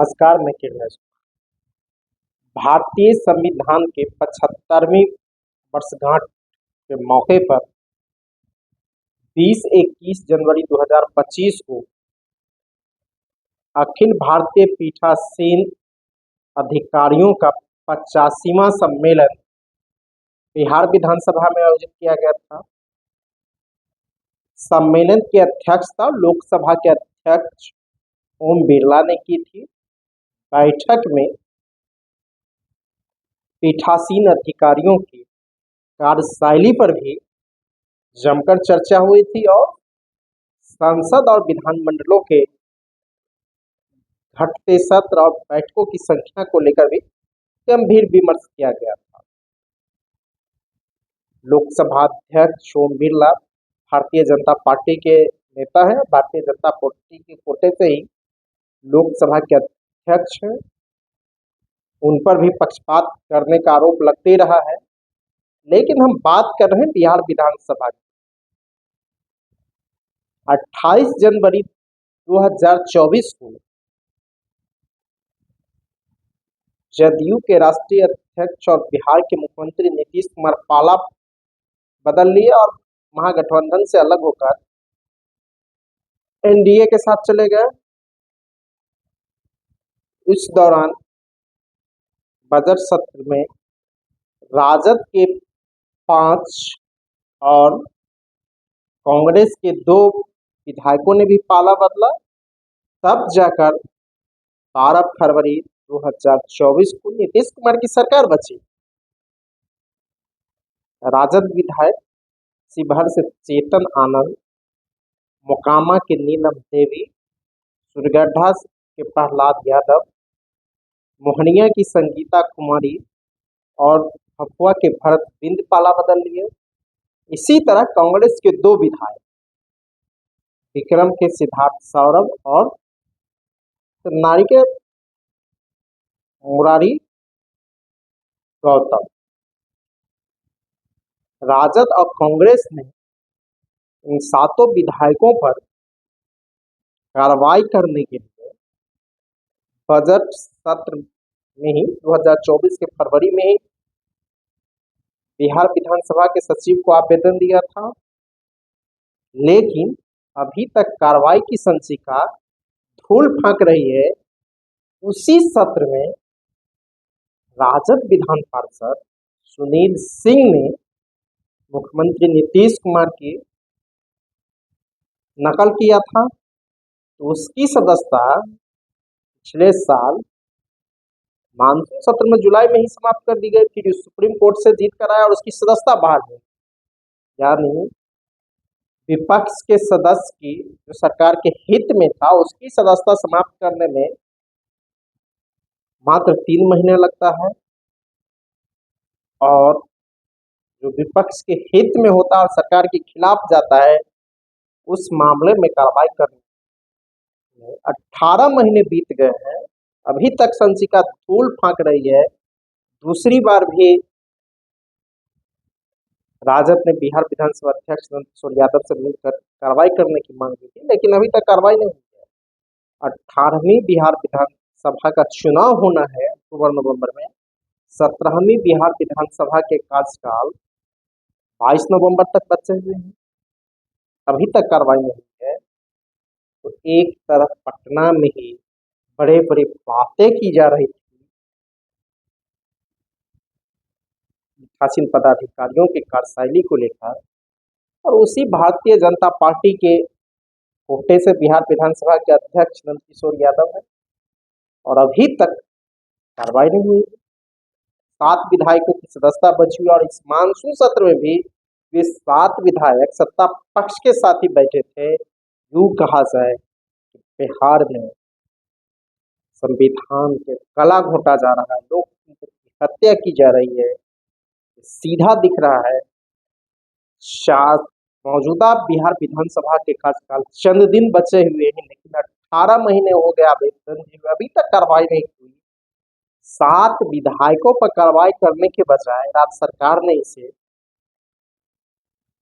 नमस्कार, मैं किरण। भारतीय संविधान के 75वीं वर्षगांठ के मौके पर 20-21 जनवरी 2025 को अखिल भारतीय पीठासीन अधिकारियों का 85वां सम्मेलन बिहार विधानसभा में आयोजित किया गया था। सम्मेलन की अध्यक्षता लोकसभा के अध्यक्ष ओम बिरला ने की थी। बैठक में पीठासीन अधिकारियों की कार्यशैली पर भी जमकर चर्चा हुई थी और संसद और विधानमंडलों के घटते सत्र और बैठकों की संख्या को लेकर भी गंभीर विमर्श किया गया था। लोकसभा अध्यक्ष ओम बिरला भारतीय जनता पार्टी के नेता हैं। भारतीय जनता पार्टी के कोटे से ही लोकसभा के अध्यक्ष हैं। उन पर भी पक्षपात करने का आरोप लगते रहा है, लेकिन हम बात कर रहे हैं बिहार विधानसभा की। 28 जनवरी 2024 को जदयू के राष्ट्रीय अध्यक्ष और बिहार के मुख्यमंत्री नीतीश कुमार पाला बदल लिए और महागठबंधन से अलग होकर एनडीए के साथ चले गए। इस दौरान बजट सत्र में राजद के 5 और कांग्रेस के 2 विधायकों ने भी पाला बदला। तब जाकर 12 फरवरी 2024 को नीतीश कुमार की सरकार बची। राजद विधायक शिवहर से चेतन आनंद, मोकामा के नीलम देवी, सुरगढ़ा के प्रहलाद यादव, मोहनिया की संगीता कुमारी और भभुआ के भरत बिंद पाला बदल लिए। इसी तरह कांग्रेस के 2 विधायक विक्रम के सिद्धार्थ सौरभ और नारी के मुरारी गौतम। राजद और कांग्रेस ने इन 7 विधायकों पर कार्रवाई करने के लिए बजट सत्र में ही 2024 के फरवरी में ही बिहार विधानसभा के सचिव को आवेदन दिया था, लेकिन अभी तक कार्रवाई की संचिका धूल फेंक रही है। उसी सत्र में राजद विधान पार्षद सुनील सिंह ने मुख्यमंत्री नीतीश कुमार की नकल किया था, तो उसकी सदस्यता पिछले साल मानसून सत्र में जुलाई में ही समाप्त कर दी गई। फिर सुप्रीम कोर्ट से जीत कर आया और उसकी सदस्यता बहाल हुई। यानी विपक्ष के सदस्य की जो सरकार के हित में था, उसकी सदस्यता समाप्त करने में मात्र 3 महीने लगता है, और जो विपक्ष के हित में होता है और सरकार के खिलाफ जाता है, उस मामले में कार्रवाई करने में 18 महीने बीत गए हैं। अभी तक संचिका धूल फेंक रही है। दूसरी बार भी राजद ने बिहार विधानसभा अध्यक्ष नंद किशोर यादव से मिलकर कार्रवाई करने की मांग की थी, लेकिन अभी तक कार्रवाई नहीं हुई है। 18वीं बिहार विधानसभा का चुनाव होना है अक्टूबर-नवंबर में। 17वीं बिहार विधानसभा के कार्यकाल 22 नवंबर तक बचे हुए हैं। अभी तक कार्रवाई नहीं हुई है। तो एक तरफ पटना में ही बड़े बड़े बातें की जा रही थी पीठासीन पदाधिकारियों की कार्यशैली को लेकर, और उसी भारतीय जनता पार्टी के कोटे से बिहार विधानसभा के अध्यक्ष नंद किशोर यादव है, और अभी तक कार्रवाई नहीं हुई। 7 विधायकों की सदस्यता बची हुई और इस मानसून सत्र में भी वे 7 विधायक सत्ता पक्ष के साथ ही बैठे थे। यूं कहा जाए कि बिहार में संविधान के गला घोटा जा रहा है, लोकतंत्र की हत्या की जा रही है, सीधा दिख रहा है। मौजूदा बिहार विधानसभा के कार्यकाल चंद दिन बचे हुए हैं, लेकिन 18 महीने हो गए आवेदन दिए, अभी तक कार्रवाई नहीं हुई। 7 विधायकों पर कार्रवाई करने के बजाय राज्य सरकार ने इसे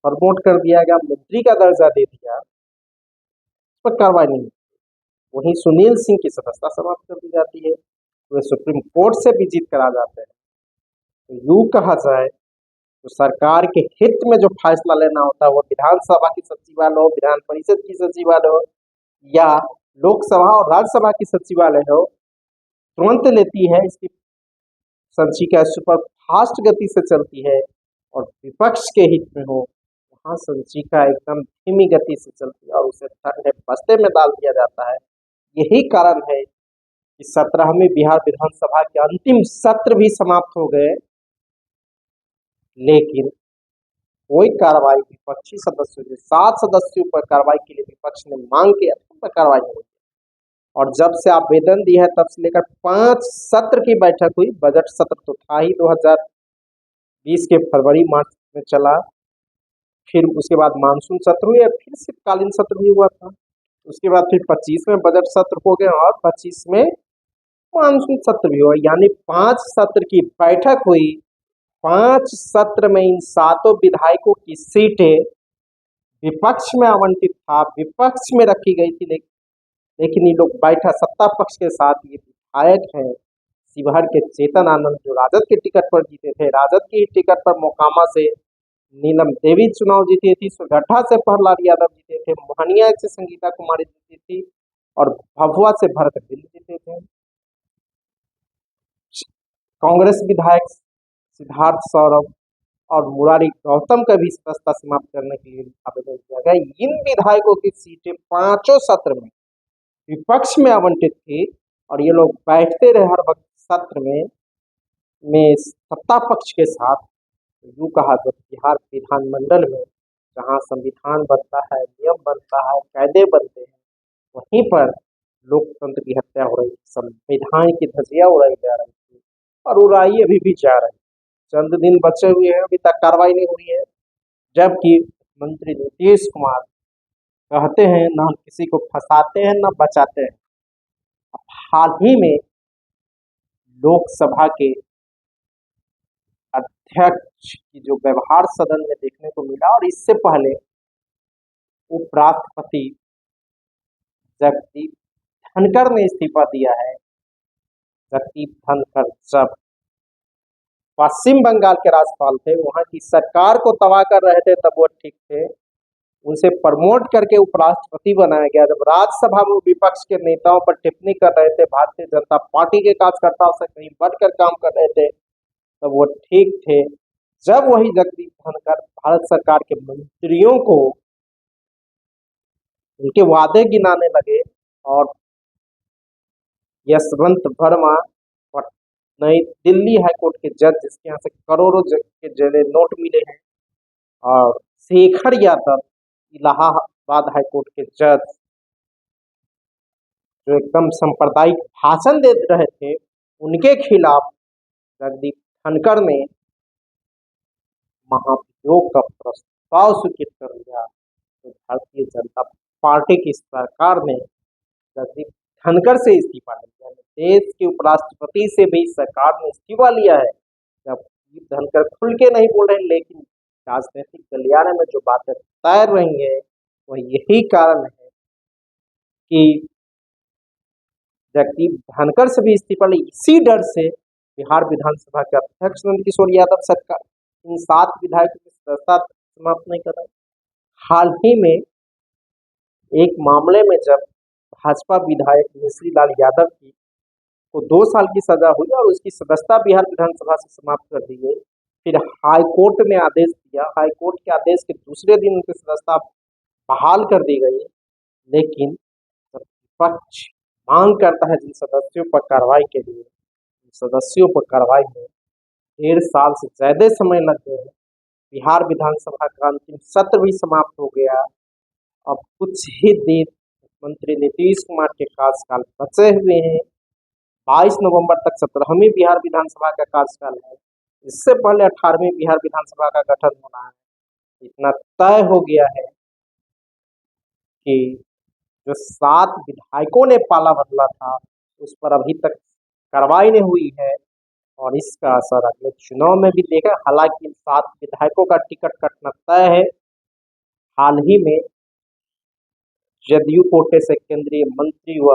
प्रमोट कर दिया गया, मंत्री का दर्जा दे दिया, इस पर कार्रवाई नहीं। वहीं सुनील सिंह की सदस्यता समाप्त कर दी जाती है, वे सुप्रीम कोर्ट से भी जीत कर आ जाते हैं। तो यूं कहा जाए तो सरकार के हित में जो फैसला लेना होता है वो विधानसभा की सचिवालय हो, विधान परिषद की सचिवालय हो या लोकसभा और राज्यसभा की सचिवालय हो, तुरंत लेती है। इसकी संचिका सुपर फास्ट गति से चलती है और विपक्ष के हित में हो वहाँ संचिका एकदम धीमी गति से चलती है और उसे ठंडे बस्ते में डाल दिया जाता है। यही कारण है कि 17वीं बिहार विधानसभा के अंतिम सत्र भी समाप्त हो गए, लेकिन कोई कार्रवाई विपक्षी सदस्यों ने 7 सदस्यों पर कार्रवाई के लिए विपक्ष ने मांग किया पर कार्रवाई नहीं हुई और जब से आवेदन दिया है तब से लेकर 5 सत्र की बैठक हुई। बजट सत्र तो था ही 2020 के फरवरी मार्च में चला, फिर उसके बाद मानसून सत्र हुए, फिर शीतकालीन सत्र भी हुआ था, उसके बाद फिर 25 में बजट सत्र हो गए और 25 में मानसून सत्र भी हुआ, यानी 5 सत्र की बैठक हुई। 5 सत्र में इन 7 विधायकों की सीटें विपक्ष में आवंटित था, विपक्ष में रखी गई थी, लेकिन ये लोग बैठा सत्ता पक्ष के साथ। ये विधायक हैं शिवहर के चेतन आनंद जो राजद के टिकट पर जीते थे, राजद की टिकट पर मोकामा से नीलम देवी चुनाव जीती थी, सुगड्ढा से प्रहलाद यादव जीते थे, मोहनिया से संगीता कुमारी जीती थी और भभुआ से भरत बिंद जीते थे। कांग्रेस विधायक सिद्धार्थ सौरभ और मुरारी गौतम का भी सदस्यता समाप्त करने के लिए आवेदन किया गया। इन विधायकों की सीटें 5 सत्र में विपक्ष में आवंटित थी और ये लोग बैठते रहे हर वक्त सत्र में सत्ता पक्ष के साथ। यूँ कहा तो बिहार विधानमंडल में जहाँ संविधान बनता है, नियम बनता है, कायदे बनते हैं, वहीं पर लोकतंत्र की हत्या हो रही थी, संविधान की धज्जियां उड़ाई जा रही थी और उड़ाई अभी भी जा रही है। चंद दिन बचे हुए हैं, अभी तक कार्रवाई नहीं हुई है, जबकि मंत्री नीतीश कुमार कहते हैं न हम किसी को फंसाते हैं न बचाते हैं। हाल ही में लोकसभा के अध्यक्ष की जो व्यवहार सदन में देखने को मिला और इससे पहले उपराष्ट्रपति जगदीप धनखड़ ने इस्तीफा दिया है। जगदीप धनखड़ जब पश्चिम बंगाल के राज्यपाल थे, वहां की सरकार को तबाह कर रहे थे, तब वो ठीक थे, उनसे प्रमोट करके उपराष्ट्रपति बनाया गया। जब राज्यसभा में विपक्ष के नेताओं पर टिप्पणी कर रहे थे, भारतीय जनता पार्टी के कार्यकर्ताओं से कहीं बढ़कर काम कर रहे थे, तब वो ठीक थे। जब वही जगदीप धनखड़ भारत सरकार के मंत्रियों को उनके वादे गिनाने लगे और यशवंत वर्मा नई दिल्ली हाईकोर्ट के जज जिसके यहाँ से करोड़ों के जले नोट मिले हैं और शेखर यादव इलाहाबाद हाईकोर्ट के जज जो एकदम सांप्रदायिक भाषण दे रहे थे, उनके खिलाफ जगदीप धनखड़ ने महाभियोग का प्रस्ताव स्वीकृत कर लिया। तो भारतीय जनता पार्टी की सरकार ने जगदीप धनखड़ से इस्तीफा लिया। देश के उपराष्ट्रपति से भी सरकार ने इस्तीफा लिया है। जगदीप धनखड़ खुल के नहीं बोल रहे, लेकिन राजनीतिक गलियारे में जो बातें तैर रही है वह यही कारण है कि जगदीप धनखड़ से भी इस्तीफा लिया। इसी डर से बिहार विधानसभा के अध्यक्ष नंदकिशोर यादव सरकार इन 7 विधायकों की सदस्यता समाप्त नहीं कर रहे। हाल ही में एक मामले में जब भाजपा विधायक मिश्री लाल यादव की को 2 साल की सजा हुई और उसकी सदस्यता बिहार विधानसभा से समाप्त कर दी गई, फिर हाईकोर्ट ने आदेश दिया, हाईकोर्ट के आदेश के दूसरे दिन उनकी सदस्यता बहाल कर दी गई। लेकिन जब विपक्ष मांग करता है जिन सदस्यों पर कार्रवाई के लिए, सदस्यों पर कार्रवाई में 1.5 साल से ज्यादा समय लग गए। बिहार विधानसभा का अंतिम सत्र भी समाप्त हो गया। अब कुछ ही दिन मुख्यमंत्री नीतीश कुमार के कार्यकाल बचे हुए हैं। 22 नवंबर तक 17वीं बिहार विधानसभा का कार्यकाल है। इससे पहले 18वीं बिहार विधानसभा का गठन होना है। इतना तय हो गया है कि जो 7 विधायकों ने पाला बदला था उस पर अभी तक कार्रवाई नहीं हुई है और इसका असर अगले चुनाव में भी देखा। हालांकि 7 विधायकों का टिकट कटना तय है। हाल ही में जदयू कोटे से केंद्रीय मंत्री व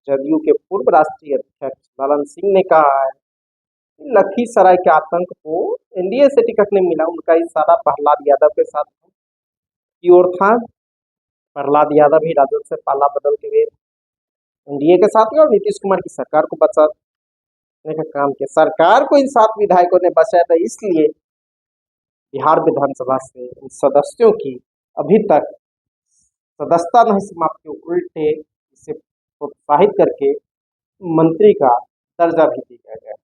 जदयू के पूर्व राष्ट्रीय अध्यक्ष ललन सिंह ने कहा है कि लखीसराय के आतंक को एनडीए से टिकट नहीं मिला। उनका इशारा प्रहलाद यादव के साथ की ओर था। प्रहलाद यादव ही राजद से पाला बदल के वे एनडीए के साथ और नीतीश कुमार की सरकार को बचाने का काम किया। सरकार को इन 7 विधायकों ने बचाया था, इसलिए बिहार विधानसभा से इन सदस्यों की अभी तक सदस्यता नहीं समाप्त की, उल्टे इसे प्रोत्साहित करके मंत्री का दर्जा भी दिया गया।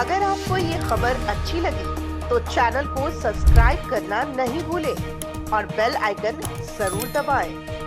अगर आपको ये खबर अच्छी लगी तो चैनल को सब्सक्राइब करना नहीं भूलें और बेल आइकन जरूर दबाएं।